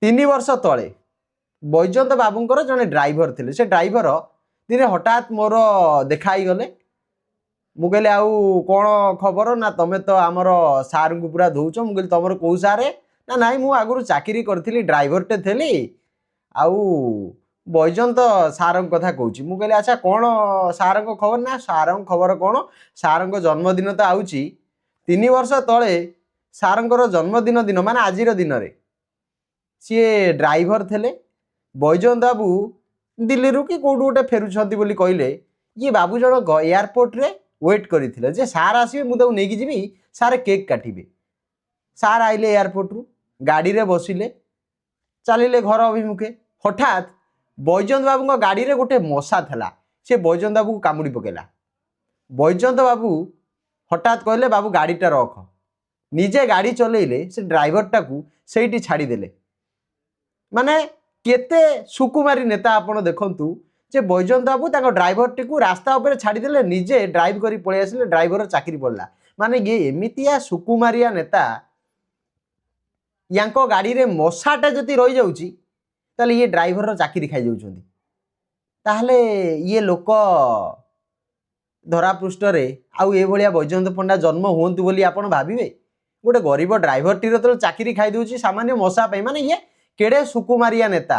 3 वर्ष तले बैजयंत बाबूंकर जने ड्राइवर थे से ड्राइवर दिने हठात मोर देखाई गले मु कहली आउ कौन खबर ना तुम तो आमर सार को पूरा दौच मुझे तुम कौ सारे ना नाई मु आगु चाकरी करी ड्राइवरटे थी आउ बैजयंत सार कथा कहूँ मु कहली अच्छा कौन सार खबर ना सार खबर कौन सार जन्मदिन तो आउची 3 वर्ष तले सार जन्मदिन दिन माने आज दिन में सी ड्राइवर थे बैजयंत बाबू दिल्ली रू कि कौटू गोटे फेरुंट बोली कहले ये बाबू जनक एयरपोर्ट रे वेट करते जे सार आसवे मुझे नहीं जी सार केक काटे सार आइले एयरपोर्ट रु गाड़ी रे बसिले चलिले घर अभिमुखे हठात बैजयंत बाबू गाड़ी रे गोटे मशा था से बैजयंत बाबू को कामुड़ी पकेला बैजयंत बाबू हठात कहले बाबू गाड़ीटा रख निजे गाड़ी चलेइले से ड्राइवरटा को सेठी छाड़ीदेले माने केते सुकुमारी नेता आपण देखंतु जे बैजयंत बाबू ताको ड्राइवरटी को रास्ता ऊपर छाड़ीदेले निजे ड्राइव करी पळै आसिले ड्राइवर चाकरी पड़ला माने ये एमितिया सुकुमारिया नेता यांको गाड़ी रे मशाटा जति रही जाउची ताले ये ड्राइवर चाकरी खाई जाउछंती ताहले ये लोक धरापृष्ठ रे आउ ए भलिया बैजयंत पंडा जन्म होंतु बोली आपण भाबिबे गोटे गरीब ड्राइवर टी तो चाकरी खाई दउची सामान्य मशा पे माने ये केड़े सुकुमारिया नेता